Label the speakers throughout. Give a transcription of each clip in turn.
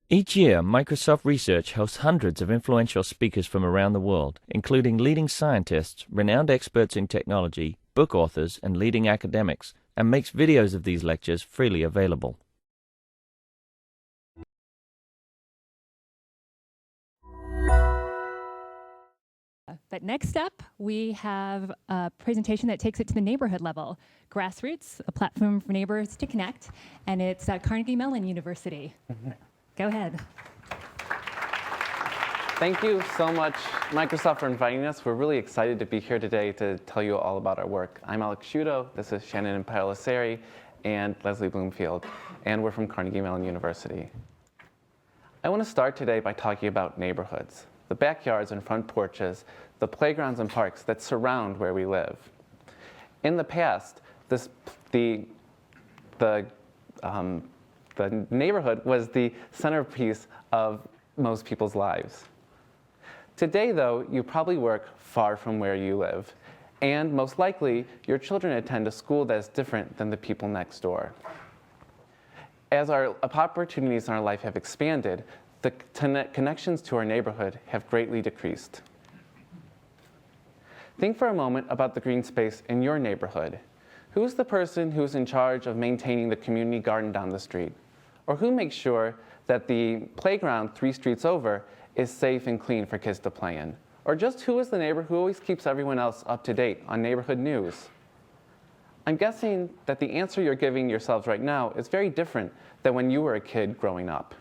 Speaker 1: Each year, Microsoft Research hosts hundreds of influential speakers from around the world, including leading scientists, renowned experts in technology, book authors, and leading academics, and makes videos of these lectures freely available.
Speaker 2: But next up, we have a presentation that takes it to the neighborhood level. Grassroots, a platform for neighbors to connect, and it's at Carnegie Mellon University. Go ahead.
Speaker 3: Thank you so much, Microsoft, for inviting us. We're really excited to be here today to tell you all about our work. I'm Alex Sciuto, this is Shannon Imperial-Lasseri, and Leslie Bloomfield, and we're from Carnegie Mellon University. I want to start today by talking about neighborhoods, the backyards and front porches, the playgrounds and parks that surround where we live. In the past, the neighborhood was the centerpiece of most people's lives. Today, though, you probably work far from where you live, and most likely, your children attend a school that is different than the people next door. As our opportunities in our life have expanded, the connections to our neighborhood have greatly decreased. Think for a moment about the green space in your neighborhood. Who's the person who's in charge of maintaining the community garden down the street? Or who makes sure that the playground 3 streets over is safe and clean for kids to play in? Or just who is the neighbor who always keeps everyone else up to date on neighborhood news? I'm guessing that the answer you're giving yourselves right now is very different than when you were a kid growing up.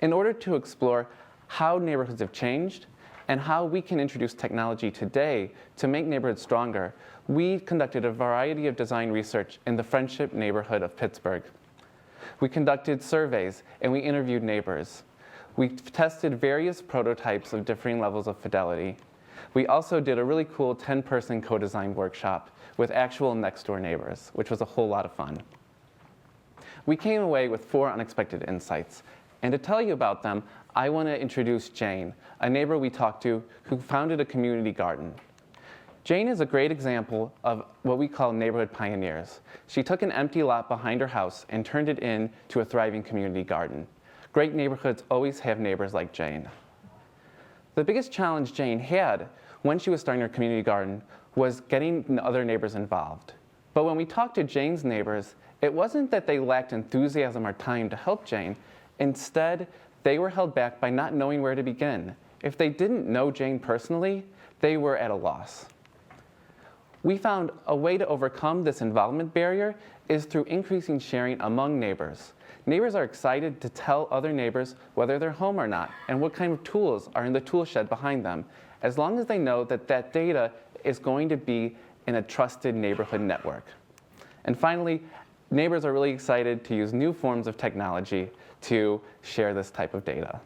Speaker 3: In order to explore how neighborhoods have changed and how we can introduce technology today to make neighborhoods stronger, we conducted a variety of design research in the Friendship neighborhood of Pittsburgh. We conducted surveys and we interviewed neighbors. We tested various prototypes of differing levels of fidelity. We also did a really cool 10-person co-design workshop with actual next-door neighbors, which was a whole lot of fun. We came away with 4 unexpected insights. And to tell you about them, I want to introduce Jane, a neighbor we talked to who founded a community garden. Jane is a great example of what we call neighborhood pioneers. She took an empty lot behind her house and turned it into a thriving community garden. Great neighborhoods always have neighbors like Jane. The biggest challenge Jane had when she was starting her community garden was getting other neighbors involved. But when we talked to Jane's neighbors, it wasn't that they lacked enthusiasm or time to help Jane. Instead, they were held back by not knowing where to begin. If they didn't know Jane personally, they were at a loss. We found a way to overcome this involvement barrier is through increasing sharing among neighbors. Neighbors are excited to tell other neighbors whether they're home or not and what kind of tools are in the tool shed behind them, as long as they know that that data is going to be in a trusted neighborhood network. And finally, neighbors are really excited to use new forms of technology to share this type of data.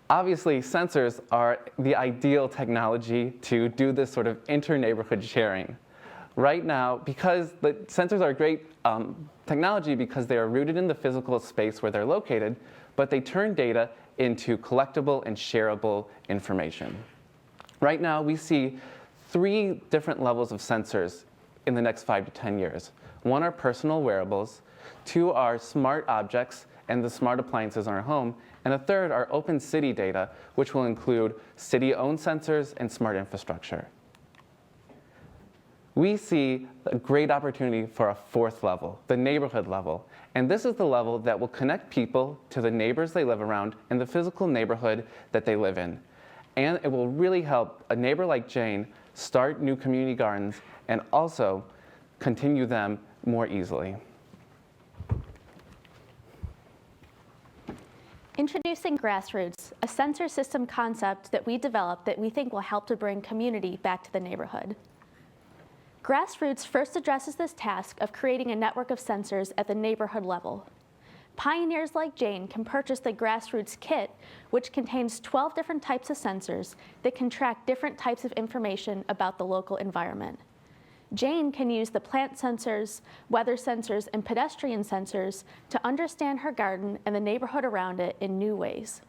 Speaker 3: Obviously, sensors are the ideal technology to do this sort of inter-neighborhood sharing. Right now, because the sensors are great technology because they are rooted in the physical space where they're located, but they turn data into collectible and shareable information. Right now, we see 3 different levels of sensors in the next 5 to 10 years. 1 are personal wearables, 2 are smart objects and the smart appliances in our home, and a 3rd are open city data, which will include city-owned sensors and smart infrastructure. We see a great opportunity for a 4th level, the neighborhood level. And this is the level that will connect people to the neighbors they live around in the physical neighborhood that they live in. And it will really help a neighbor like Jane start new community gardens and also continue them more easily.
Speaker 4: Introducing Grassroots, a sensor system concept that we developed that we think will help to bring community back to the neighborhood. Grassroots first addresses this task of creating a network of sensors at the neighborhood level. Pioneers like Jane can purchase the Grassroots kit, which contains 12 different types of sensors that can track different types of information about the local environment. Jane can use the plant sensors, weather sensors, and pedestrian sensors to understand her garden and the neighborhood around it in new ways.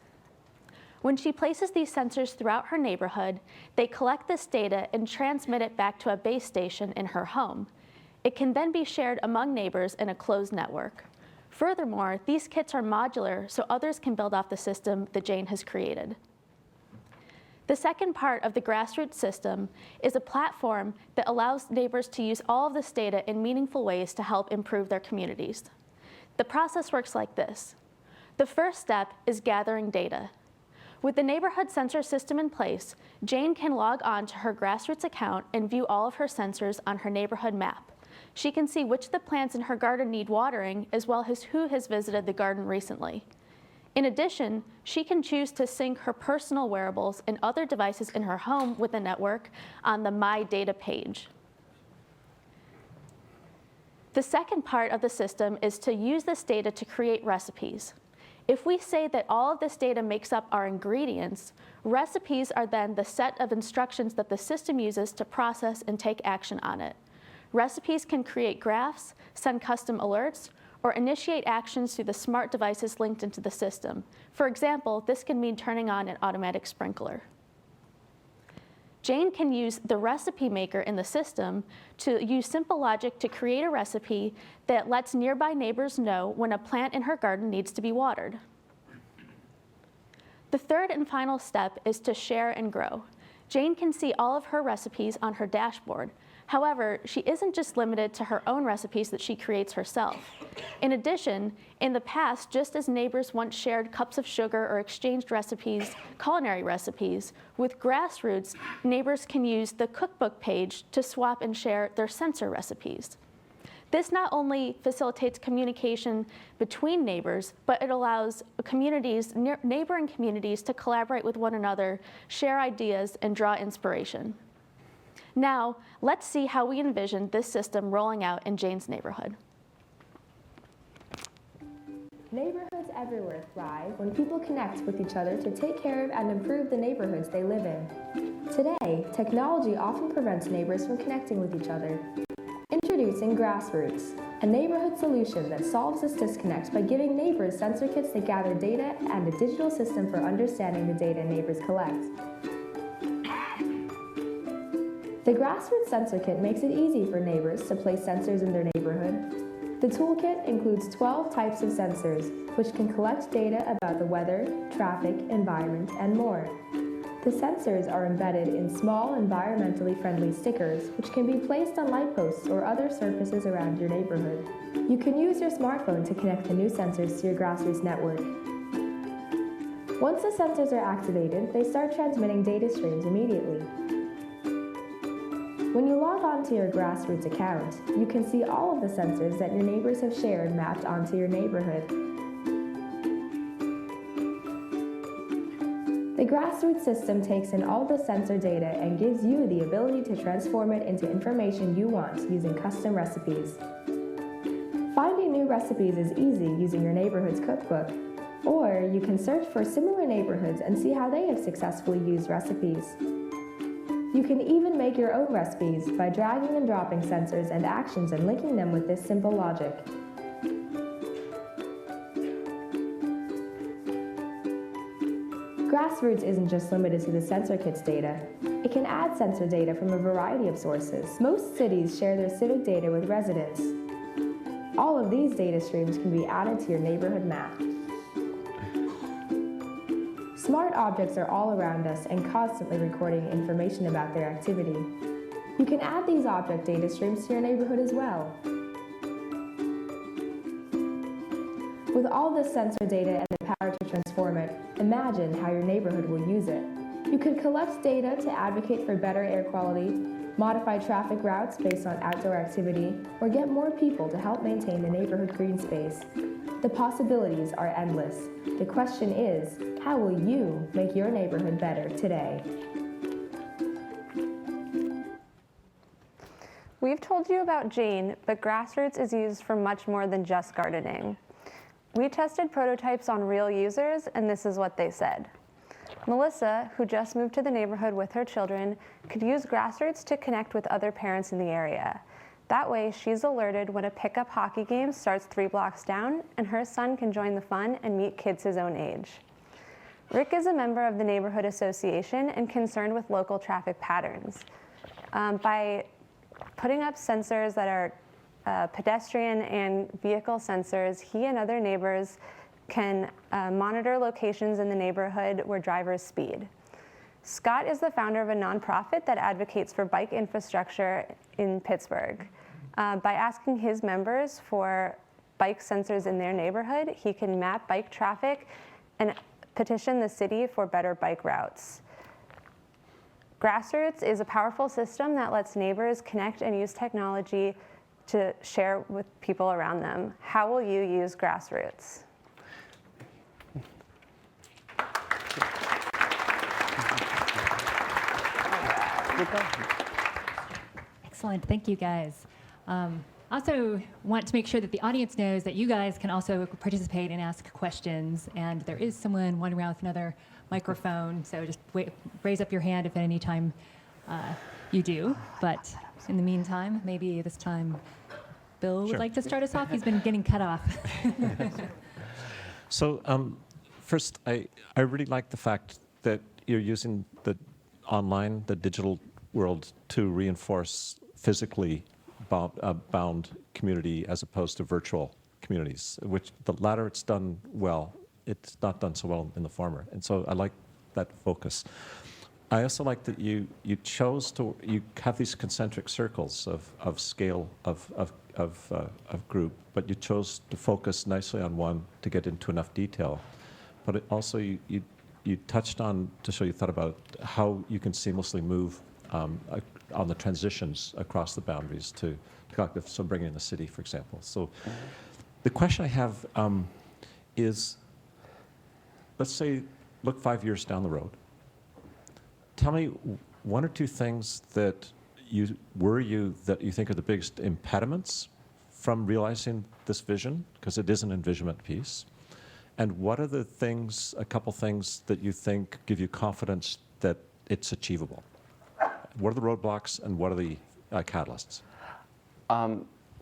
Speaker 4: When she places these sensors throughout her neighborhood, they collect this data and transmit it back to a base station in her home. It can then be shared among neighbors in a closed network. Furthermore, these kits are modular, so others can build off the system that Jane has created. The second part of the Grassroots system is a platform that allows neighbors to use all of this data in meaningful ways to help improve their communities. The process works like this. The first step is gathering data. With the neighborhood sensor system in place, Jane can log on to her Grassroots account and view all of her sensors on her neighborhood map. She can see which of the plants in her garden need watering, as well as who has visited the garden recently. In addition, she can choose to sync her personal wearables and other devices in her home with the network on the My Data page. The second part of the system is to use this data to create recipes. If we say that all of this data makes up our ingredients, recipes are then the set of instructions that the system uses to process and take action on it. Recipes can create graphs, send custom alerts, or initiate actions through the smart devices linked into the system. For example, this can mean turning on an automatic sprinkler. Jane can use the recipe maker in the system to use simple logic to create a recipe that lets nearby neighbors know when a plant in her garden needs to be watered. The third and final step is to share and grow. Jane can see all of her recipes on her dashboard. However, she isn't just limited to her own recipes that she creates herself. In addition, in the past, just as neighbors once shared cups of sugar or exchanged recipes, culinary recipes, with Grassroots, neighbors can use the cookbook page to swap and share their sensor recipes. This not only facilitates communication between neighbors, but it allows neighboring communities to collaborate with one another, share ideas, and draw inspiration. Now, let's see how we envision this system rolling out in Jane's neighborhood.
Speaker 5: Neighborhoods everywhere thrive when people connect with each other to take care of and improve the neighborhoods they live in. Today, technology often prevents neighbors from connecting with each other. Introducing Grassroots, a neighborhood solution that solves this disconnect by giving neighbors sensor kits that gather data and a digital system for understanding the data neighbors collect. The Grassroots Sensor Kit makes it easy for neighbors to place sensors in their neighborhood. The toolkit includes 12 types of sensors, which can collect data about the weather, traffic, environment, and more. The sensors are embedded in small, environmentally friendly stickers, which can be placed on light posts or other surfaces around your neighborhood. You can use your smartphone to connect the new sensors to your Grassroots network. Once the sensors are activated, they start transmitting data streams immediately. When you log on to your Grassroots account, you can see all of the sensors that your neighbors have shared mapped onto your neighborhood. The Grassroots system takes in all the sensor data and gives you the ability to transform it into information you want using custom recipes. Finding new recipes is easy using your neighborhood's cookbook, or you can search for similar neighborhoods and see how they have successfully used recipes. You can even make your own recipes by dragging and dropping sensors and actions and linking them with this simple logic. Grassroots isn't just limited to the sensor kit's data. It can add sensor data from a variety of sources. Most cities share their civic data with residents. All of these data streams can be added to your neighborhood map. Smart objects are all around us and constantly recording information about their activity. You can add these object data streams to your neighborhood as well. With all this sensor data and the power to transform it, imagine how your neighborhood will use it. You could collect data to advocate for better air quality, modify traffic routes based on outdoor activity, or get more people to help maintain the neighborhood green space. The possibilities are endless. The question is, how will you make your neighborhood better today?
Speaker 6: We've told you about Jane, but Grassroots is used for much more than just gardening. We tested prototypes on real users, and this is what they said. Melissa, who just moved to the neighborhood with her children, could use Grassroots to connect with other parents in the area. That way, she's alerted when a pickup hockey game starts 3 blocks down, and her son can join the fun and meet kids his own age. Rick is a member of the neighborhood association and concerned with local traffic patterns. By putting up sensors that are pedestrian and vehicle sensors, he and other neighbors can monitor locations in the neighborhood where drivers speed. Scott is the founder of a nonprofit that advocates for bike infrastructure in Pittsburgh. By asking his members for bike sensors in their neighborhood, he can map bike traffic and petition the city for better bike routes. Grassroots is a powerful system that lets neighbors connect and use technology to share with people around them. How will you use Grassroots?
Speaker 2: Excellent, thank you guys. Also want to make sure that the audience knows that you guys can also participate and ask questions, and there is someone wandering around with another microphone, so just raise up your hand if at any time you do. But in the meantime, maybe this time Bill would like to start us off. He's been getting cut off.
Speaker 7: So first, I really like the fact that you're using the online, the digital world to reinforce physically bound community as opposed to virtual communities, which the latter it's done well. It's not done so well in the former. And so I like that focus. I also like that you chose to, you have these concentric circles of scale of group, but you chose to focus nicely on one to get into enough detail. But it also you touched on, to show you thought about how you can seamlessly move on the transitions across the boundaries to collective, so bringing in the city, for example. So the question I have is, let's say, look 5 years down the road. Tell me one or two things that worry you that you think are the biggest impediments from realizing this vision, because it is an envisionment piece. And what are the things, a couple things that you think give you confidence that it's achievable? What are the roadblocks and what are the catalysts?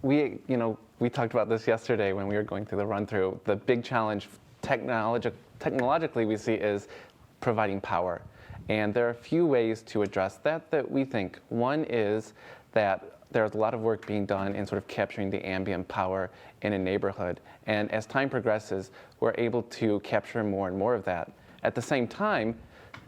Speaker 3: We talked about this yesterday when we were going through the run-through. The big challenge technologically we see is providing power. And there are a few ways to address that we think. One is that there's a lot of work being done in sort of capturing the ambient power in a neighborhood. And as time progresses, we're able to capture more and more of that. At the same time,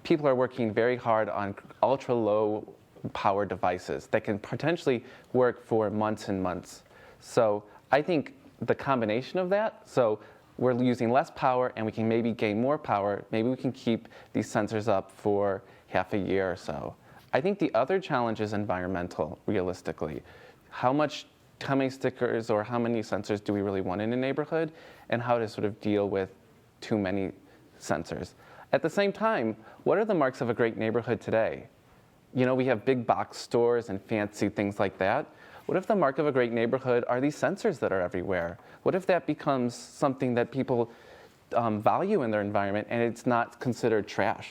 Speaker 3: people are working very hard on ultra-low power devices that can potentially work for months and months. So I think the combination of that, so we're using less power and we can maybe gain more power, maybe we can keep these sensors up for half a year or so. I think the other challenge is environmental, realistically. How many stickers or how many sensors do we really want in a neighborhood, and how to sort of deal with too many sensors. At the same time, what are the marks of a great neighborhood today? You know, we have big box stores and fancy things like that. What if the mark of a great neighborhood are these sensors that are everywhere? What if that becomes something that people value in their environment and it's not considered trash?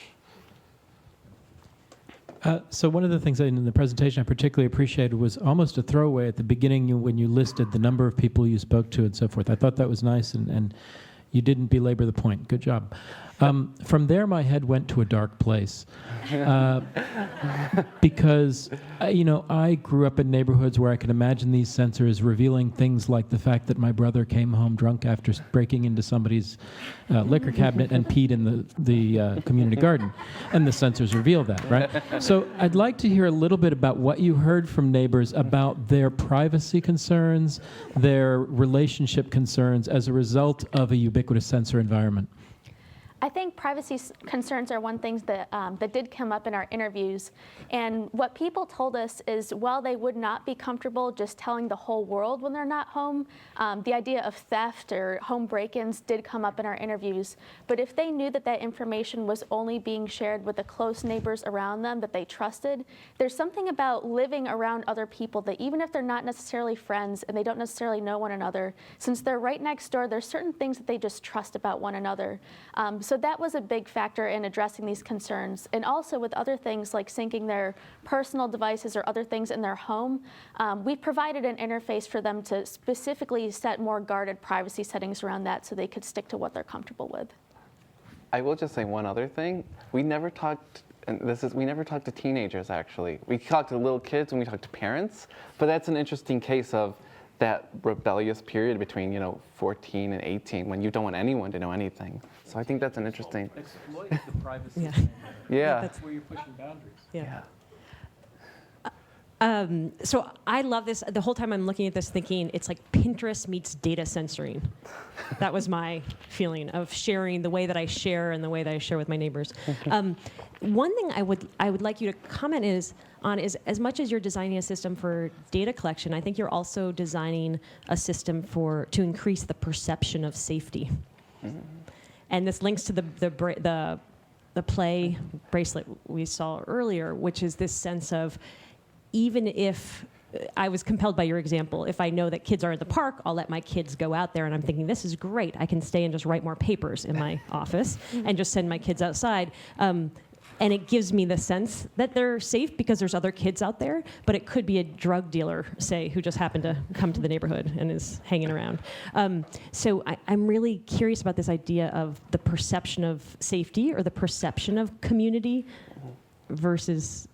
Speaker 8: So one of the things in the presentation I particularly appreciated was almost a throwaway at the beginning when you listed the number of people you spoke to and so forth. I thought that was nice, and you didn't belabor the point. Good job. From there, my head went to a dark place because, I grew up in neighborhoods where I could imagine these sensors revealing things like the fact that my brother came home drunk after breaking into somebody's liquor cabinet and peed in the community garden, and the sensors reveal that, right? So I'd like to hear a little bit about what you heard from neighbors about their privacy concerns, their relationship concerns as a result of a ubiquitous sensor environment.
Speaker 4: I think privacy concerns are one thing that did come up in our interviews. And what people told us is, while they would not be comfortable just telling the whole world when they're not home, the idea of theft or home break-ins did come up in our interviews. But if they knew that that information was only being shared with the close neighbors around them that they trusted, there's something about living around other people that even if they're not necessarily friends and they don't necessarily know one another, since they're right next door, there's certain things that they just trust about one another. So that was a big factor in addressing these concerns. And also with other things like syncing their personal devices or other things in their home, we provided an interface for them to specifically set more guarded privacy settings around that so they could stick to what they're comfortable with.
Speaker 3: I will just say one other thing. We never talked to teenagers, actually. We talked to little kids and we talked to parents, but that's an interesting case of that rebellious period between 14 and 18 when you don't want anyone to know anything. So I think that's an interesting.
Speaker 8: Exploit the privacy.
Speaker 2: Yeah.
Speaker 3: Yeah.
Speaker 8: That's where you're pushing boundaries.
Speaker 2: Yeah.
Speaker 9: So I love this. The whole time I'm looking at this thinking, it's like Pinterest meets data censoring. That was my feeling of sharing, the way that I share and the way that I share with my neighbors. One thing I would like you to comment is as much as you're designing a system for data collection, I think you're also designing a system to increase the perception of safety. Mm-hmm. And this links to the play bracelet we saw earlier, which is this sense of, even if I was compelled by your example, if I know that kids are in the park, I'll let my kids go out there, and I'm thinking, this is great. I can stay and just write more papers in my office and just send my kids outside. And it gives me the sense that they're safe because there's other kids out there, but it could be a drug dealer, say, who just happened to come to the neighborhood and is hanging around. So I'm really curious about this idea of the perception of safety or the perception of community versus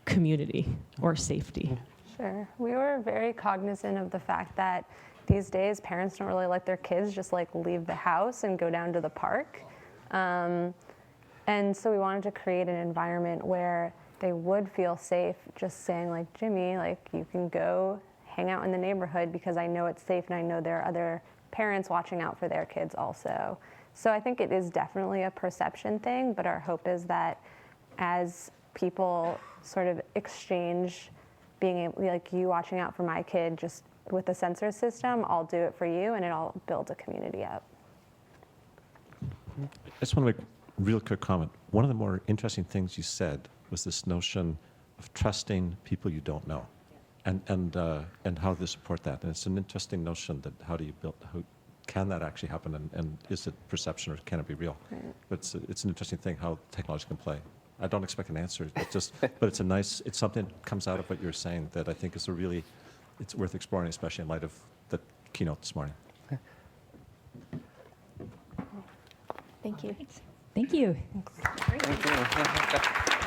Speaker 9: community or safety.
Speaker 6: Sure. We were very cognizant of the fact that these days parents don't really let their kids just like leave the house and go down to the park. And so we wanted to create an environment where they would feel safe just saying like, Jimmy, like you can go hang out in the neighborhood because I know it's safe and I know there are other parents watching out for their kids also. So I think it is definitely a perception thing, but our hope is that as people sort of exchange being able, like you watching out for my kid just with the sensor system, I'll do it for you, and it'll build a community up.
Speaker 7: I just want to make a real quick comment. One of the more interesting things you said was this notion of trusting people you don't know, and how to support that. And it's an interesting notion that how do you build, how can that actually happen, and is it perception or can it be real? Right. But it's an interesting thing how technology can play. I don't expect an answer. It's just, but it's it's something that comes out of what you're saying that I think is it's worth exploring, especially in light of the keynote this morning.
Speaker 4: Thank you.
Speaker 2: Thank you.
Speaker 3: Thank you.